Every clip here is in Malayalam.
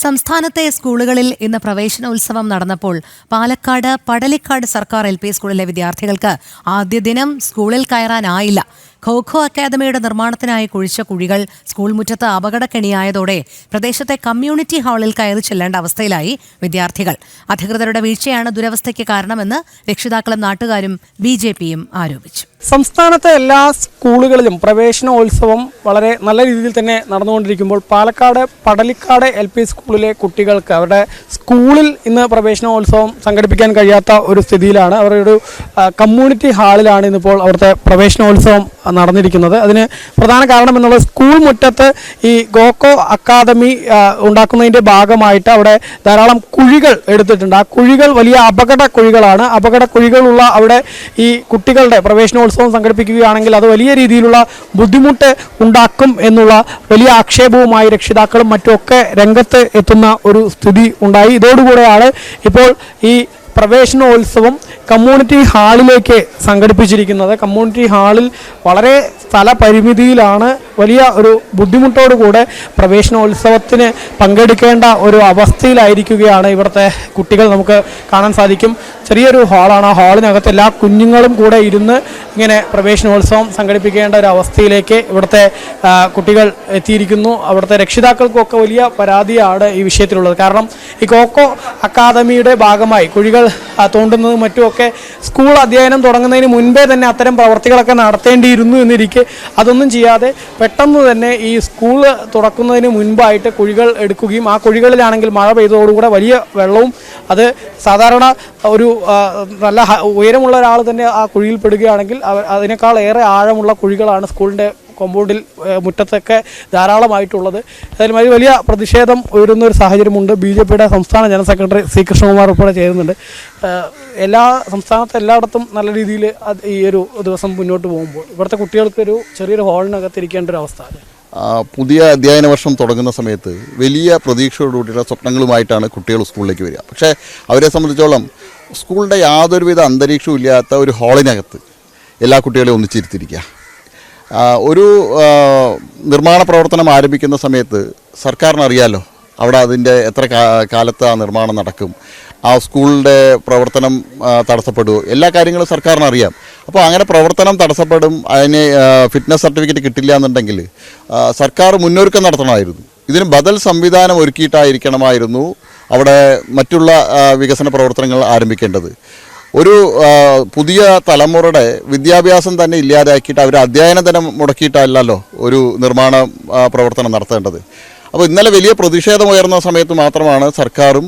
സംസ്ഥാനത്തെ സ്കൂളുകളിൽ ഇന്ന് പ്രവേശനോത്സവം നടന്നപ്പോൾ പാലക്കാട് പടലിക്കാട് സർക്കാർ LP സ്കൂളിലെ വിദ്യാർത്ഥികൾക്ക് ആദ്യ ദിനം സ്കൂളിൽ കയറാനായില്ല. ഖോ അക്കാദമിയുടെ നിർമ്മാണത്തിനായി കുഴിച്ച കുഴികൾ സ്കൂൾ മുറ്റത്ത് അപകടക്കെണിയായതോടെ പ്രദേശത്തെ കമ്മ്യൂണിറ്റി ഹാളിൽ കയറി ചെല്ലേണ്ട അവസ്ഥയിലായി വിദ്യാർത്ഥികൾ. അധികൃതരുടെ വീഴ്ചയാണ് ദുരവസ്ഥയ്ക്ക് കാരണമെന്ന് രക്ഷിതാക്കളും നാട്ടുകാരും BJPയും ആരോപിച്ചു. സംസ്ഥാനത്തെ എല്ലാ സ്കൂളുകളിലും പ്രവേശനോത്സവം വളരെ നല്ല രീതിയിൽ തന്നെ നടന്നുകൊണ്ടിരിക്കുമ്പോൾ പാലക്കാട് പടലിക്കാട് LP സ്കൂളിലെ കുട്ടികൾക്ക് അവരുടെ സ്കൂളിൽ ഇന്ന് പ്രവേശനോത്സവം സംഘടിപ്പിക്കാൻ കഴിയാത്ത ഒരു സ്ഥിതിയിലാണ്. അവരുടെ ഒരു കമ്മ്യൂണിറ്റി ഹാളിലാണ് ഇന്നിപ്പോൾ അവിടുത്തെ പ്രവേശനോത്സവം നടന്നിരിക്കുന്നത്. അതിന് പ്രധാന കാരണം എന്നുള്ളത് സ്കൂൾ മുറ്റത്ത് ഈ ഖോ അക്കാദമി ഉണ്ടാക്കുന്നതിൻ്റെ ഭാഗമായിട്ട് അവിടെ ധാരാളം കുഴികൾ എടുത്തിട്ടുണ്ട്. ആ കുഴികൾ വലിയ അപകട കുഴികളാണ്. അപകട കുഴികളുള്ള അവിടെ ഈ കുട്ടികളുടെ പ്രവേശനോത്സവം സംഘടിപ്പിക്കുകയാണെങ്കിൽ അത് വലിയ രീതിയിലുള്ള ബുദ്ധിമുട്ട് ഉണ്ടാക്കും എന്നുള്ള വലിയ ആക്ഷേപവുമായി രക്ഷിതാക്കളും മറ്റുമൊക്കെ രംഗത്ത് എത്തുന്ന ഒരു സ്ഥിതി ഉണ്ടായി. ഇതോടുകൂടെയാണ് ഇപ്പോൾ ഈ പ്രവേശനോത്സവം കമ്മ്യൂണിറ്റി ഹാളിലേക്ക് സംഘടിപ്പിച്ചിരിക്കുന്നത്. കമ്മ്യൂണിറ്റി ഹാളിൽ വളരെ സ്ഥലപരിമിതിയിലാണ്, വലിയ ഒരു ബുദ്ധിമുട്ടോടുകൂടെ പ്രവേശനോത്സവത്തിന് പങ്കെടുക്കേണ്ട ഒരു അവസ്ഥയിലായിരിക്കുകയാണ് ഇവിടുത്തെ കുട്ടികൾ. നമുക്ക് കാണാൻ സാധിക്കും, ചെറിയൊരു ഹാളാണ്. ആ ഹാളിനകത്ത് എല്ലാ കുഞ്ഞുങ്ങളും കൂടെ ഇരുന്ന് ഇങ്ങനെ പ്രവേശനോത്സവം സംഘടിപ്പിക്കേണ്ട ഒരു അവസ്ഥയിലേക്ക് ഇവിടുത്തെ കുട്ടികൾ എത്തിയിരിക്കുന്നു. അവിടുത്തെ രക്ഷിതാക്കൾക്കൊക്കെ വലിയ പരാതിയാണ് ഈ വിഷയത്തിലുള്ളത്. കാരണം ഈ ഖോ അക്കാദമിയുടെ ഭാഗമായി കുഴികൾ തോണ്ടുന്നതും മറ്റുമൊക്കെ സ്കൂൾ അധ്യയനം തുടങ്ങുന്നതിന് മുൻപേ തന്നെ അത്തരം പ്രവർത്തികളൊക്കെ നടത്തേണ്ടിയിരുന്നു എന്നിരിക്കെ അതൊന്നും ചെയ്യാതെ പെട്ടെന്ന് തന്നെ ഈ സ്കൂൾ തുറക്കുന്നതിന് മുൻപായിട്ട് കുഴികൾ എടുക്കുകയും ആ കുഴികളിലാണെങ്കിൽ മഴ പെയ്തതോടുകൂടെ വലിയ വെള്ളവും, അത് സാധാരണ ഒരു നല്ല ഉയരമുള്ള ഒരാൾ തന്നെ ആ കുഴിയിൽ പെടുകയാണെങ്കിൽ അതിനേക്കാൾ ഏറെ ആഴമുള്ള കുഴികളാണ് സ്കൂളിൻ്റെ കോമ്പൗണ്ടിൽ മുറ്റത്തൊക്കെ ധാരാളമായിട്ടുള്ളത്. അതിൽ വലിയ പ്രതിഷേധം ഉയരുന്ന ഒരു സാഹചര്യമുണ്ട്. BJPയുടെ സംസ്ഥാന ജനറൽ സെക്രട്ടറി C. കൃഷ്ണകുമാർ ഉൾപ്പെടെ ചെയ്യുന്നുണ്ട്. സംസ്ഥാനത്ത് എല്ലായിടത്തും നല്ല രീതിയിൽ ഈ ഒരു ദിവസം മുന്നോട്ട് പോകുമ്പോൾ ഇവിടുത്തെ കുട്ടികൾക്ക് ഒരു ചെറിയൊരു ഹാളിനകത്ത് ഇരിക്കേണ്ട ഒരു അവസ്ഥ. പുതിയ അധ്യയന വർഷം തുടങ്ങുന്ന സമയത്ത് വലിയ പ്രതീക്ഷയോടുകൂടിയുള്ള സ്വപ്നങ്ങളുമായിട്ടാണ് കുട്ടികൾ സ്കൂളിലേക്ക് വരിക. പക്ഷേ അവരെ സംബന്ധിച്ചോളം സ്കൂളിൻ്റെ യാതൊരുവിധ അന്തരീക്ഷവും ഇല്ലാത്ത ഒരു ഹാളിനകത്ത് എല്ലാ കുട്ടികളെയും ഒന്നിച്ചിരുത്തിയിരിക്കുക. ഒരു നിർമ്മാണ പ്രവർത്തനം ആരംഭിക്കുന്ന സമയത്ത് സർക്കാരിന് അറിയാലോ അവിടെ അതിൻ്റെ എത്ര കാലത്ത് ആ നിർമ്മാണം നടക്കും, ആ സ്കൂളിൻ്റെ പ്രവർത്തനം തടസ്സപ്പെടുമോ, എല്ലാ കാര്യങ്ങളും സർക്കാരിന് അറിയാം. അപ്പോൾ അങ്ങനെ പ്രവർത്തനം തടസ്സപ്പെടും, അതിന് ഫിറ്റ്നസ് സർട്ടിഫിക്കറ്റ് കിട്ടില്ല എന്നുണ്ടെങ്കിൽ സർക്കാർ മുന്നൊരുക്കം നടത്തണമായിരുന്നു. ഇതിന് ബദൽ സംവിധാനം ഒരുക്കിയിട്ടായിരിക്കണമായിരുന്നു അവിടെ മറ്റുള്ള വികസന പ്രവർത്തനങ്ങൾ ആരംഭിക്കേണ്ടത്. ഒരു പുതിയ തലമുറയുടെ വിദ്യാഭ്യാസം തന്നെ ഇല്ലാതാക്കിയിട്ട് അവർ അധ്യയന ദിനം മുടക്കിയിട്ടല്ലല്ലോ ഒരു നിർമ്മാണ പ്രവർത്തനം നടത്തേണ്ടത്. അപ്പോൾ ഇന്നലെ വലിയ പ്രതിഷേധം ഉയർന്ന സമയത്ത് മാത്രമാണ് സർക്കാരും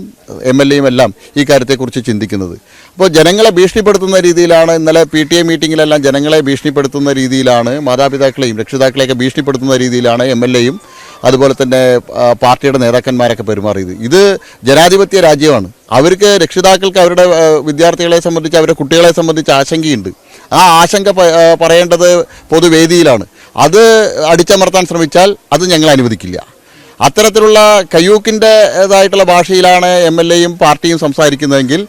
MLAയും എല്ലാം ഈ കാര്യത്തെക്കുറിച്ച് ചിന്തിക്കുന്നത്. അപ്പോൾ ജനങ്ങളെ ഭീഷണിപ്പെടുത്തുന്ന രീതിയിലാണ് ഇന്നലെ PTA മീറ്റിങ്ങിലെല്ലാം ജനങ്ങളെ ഭീഷണിപ്പെടുത്തുന്ന രീതിയിലാണ്, മാതാപിതാക്കളെയും രക്ഷിതാക്കളെയൊക്കെ ഭീഷണിപ്പെടുത്തുന്ന രീതിയിലാണ് MLAയും അതുപോലെ തന്നെ പാർട്ടിയുടെ നേതാക്കന്മാരൊക്കെ പെരുമാറിയത്. ഇത് ജനാധിപത്യ രാജ്യമാണ്. അവർക്ക് രക്ഷിതാക്കൾക്ക് അവരുടെ വിദ്യാർത്ഥികളെ സംബന്ധിച്ച് അവരുടെ കുട്ടികളെ സംബന്ധിച്ച് ആശങ്കയുണ്ട്. ആ ആശങ്ക പറയേണ്ടത് പൊതുവേദിയിലാണ്. അത് അടിച്ചമർത്താൻ ശ്രമിച്ചാൽ അത് ഞങ്ങൾ അനുവദിക്കില്ല. അത്തരത്തിലുള്ള കയ്യൂക്കിൻ്റെതായിട്ടുള്ള ഭാഷയിലാണ് MLAയും പാർട്ടിയും സംസാരിക്കുന്നതെങ്കിൽ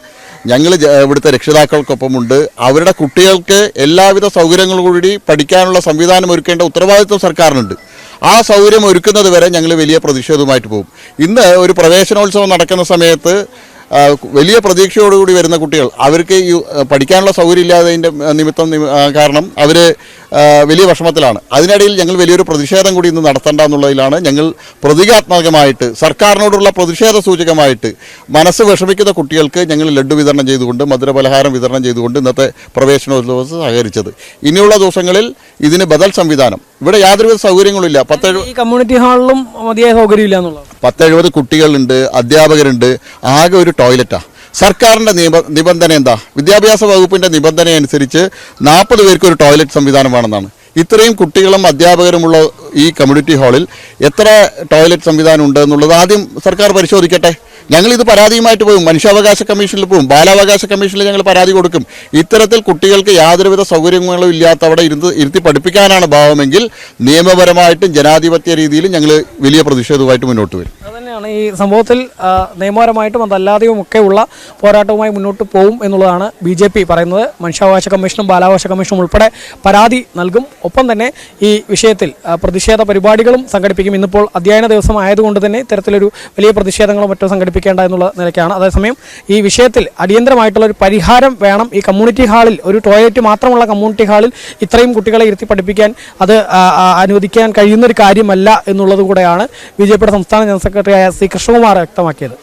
ഞങ്ങൾ ഇവിടുത്തെ രക്ഷിതാക്കൾക്കൊപ്പമുണ്ട്. അവരുടെ കുട്ടികൾക്ക് എല്ലാവിധ സൗകര്യങ്ങളും കൂടി പഠിക്കാനുള്ള സംവിധാനം ഒരുക്കേണ്ട ഉത്തരവാദിത്വം സർക്കാരിനുണ്ട്. ആ സൗകര്യം ഒരുക്കുന്നത് വരെ ഞങ്ങൾ വലിയ പ്രതിഷേധവുമായിട്ട് പോകും. ഇന്ന് ഒരു പ്രവേശനോത്സവം നടക്കുന്ന സമയത്ത് വലിയ പ്രതീക്ഷയോടുകൂടി വരുന്ന കുട്ടികൾ, അവർക്ക് ഈ പഠിക്കാനുള്ള സൗകര്യം ഇല്ലാത്തതിൻ്റെ നിമിത്തം കാരണം അവർ വലിയ വിഷമത്തിലാണ്. അതിനിടയിൽ ഞങ്ങൾ വലിയൊരു പ്രതിഷേധം കൂടി ഇന്ന് നടത്തേണ്ട എന്നുള്ളതിലാണ് ഞങ്ങൾ പ്രതീകാത്മകമായിട്ട് സർക്കാരിനോടുള്ള പ്രതിഷേധ സൂചകമായിട്ട് മനസ്സ് വിഷമിക്കുന്ന കുട്ടികൾക്ക് ഞങ്ങൾ ലഡ്ഡു വിതരണം ചെയ്തുകൊണ്ട്, മധുരപലഹാരം വിതരണം ചെയ്തുകൊണ്ട് ഇന്നത്തെ പ്രവേശനോത്സവം സഹകരിച്ചത്. ഇനിയുള്ള ദിവസങ്ങളിൽ ഇതിന് ബദൽ സംവിധാനം, ഇവിടെ യാതൊരുവിധ സൗകര്യങ്ങളില്ല. ഈ കമ്മ്യൂണിറ്റി ഹാളിലും മതിയായ സൗകര്യമില്ല എന്നുള്ളത്. 10-70 കുട്ടികളുണ്ട്, അധ്യാപകരുണ്ട്, ആകെ ഒരു ടോയ്ലറ്റാണ്. സർക്കാരിൻ്റെ നിബന്ധന എന്താ? വിദ്യാഭ്യാസ വകുപ്പിൻ്റെ നിബന്ധന അനുസരിച്ച് 40 പേർക്ക് ഒരു ടോയ്ലറ്റ് സംവിധാനം വേണമെന്നാണ്. ഇത്രയും കുട്ടികളും അധ്യാപകരുമുള്ള ഈ കമ്മ്യൂണിറ്റി ഹാളിൽ എത്ര ടോയ്ലറ്റ് സംവിധാനം ഉണ്ട് എന്നുള്ളത് ആദ്യം സർക്കാർ പരിശോധിക്കട്ടെ. ഞങ്ങളിത് പരാതിയുമായിട്ട് പോകും, മനുഷ്യാവകാശ കമ്മീഷനിൽ പോകും, ബാലാവകാശ കമ്മീഷനിൽ ഞങ്ങൾ പരാതി കൊടുക്കും. ഇത്തരത്തിൽ കുട്ടികൾക്ക് യാതൊരുവിധ സൗകര്യങ്ങളും ഇല്ലാത്ത അവിടെ ഇരുത്തി പഠിപ്പിക്കാനാണ് ഭാവമെങ്കിൽ നിയമപരമായിട്ടും ജനാധിപത്യ രീതിയിലും ഞങ്ങൾ വലിയ പ്രതിഷേധവുമായിട്ട് മുന്നോട്ട് വരും. തന്നെയാണ് ഈ സംഭവത്തിൽ നിയമപരമായിട്ടും അതല്ലാതെയും ഒക്കെയുള്ള പോരാട്ടവുമായി മുന്നോട്ട് പോകും എന്നുള്ളതാണ് BJP പറയുന്നത്. മനുഷ്യാവകാശ കമ്മീഷനും ബാലാവകാശ കമ്മീഷനും ഉൾപ്പെടെ പരാതി നൽകും. ഒപ്പം തന്നെ ഈ വിഷയത്തിൽ പ്രതിഷേധ പരിപാടികളും സംഘടിപ്പിക്കും. ഇന്നിപ്പോൾ അധ്യയന ദിവസം ആയതുകൊണ്ട് തന്നെ ഇത്തരത്തിലൊരു വലിയ പ്രതിഷേധങ്ങളോ മറ്റോ സംഘടിപ്പിക്കേണ്ട എന്നുള്ള നിലയ്ക്കാണ്. അതേസമയം ഈ വിഷയത്തിൽ അടിയന്തരമായിട്ടുള്ള ഒരു പരിഹാരം വേണം. ഈ കമ്മ്യൂണിറ്റി ഹാളിൽ, ഒരു ടോയ്ലറ്റ് മാത്രമുള്ള കമ്മ്യൂണിറ്റി ഹാളിൽ ഇത്രയും കുട്ടികളെ ഇരുത്തി പഠിപ്പിക്കാൻ അത് അനുവദിക്കാൻ കഴിയുന്ന ഒരു കാര്യമല്ല എന്നുള്ളത് കൂടെയാണ് BJPയുടെ സംസ്ഥാന ജനറൽ സെക്രട്ടറിയായ C. കൃഷ്ണകുമാർ വ്യക്തമാക്കിയത്.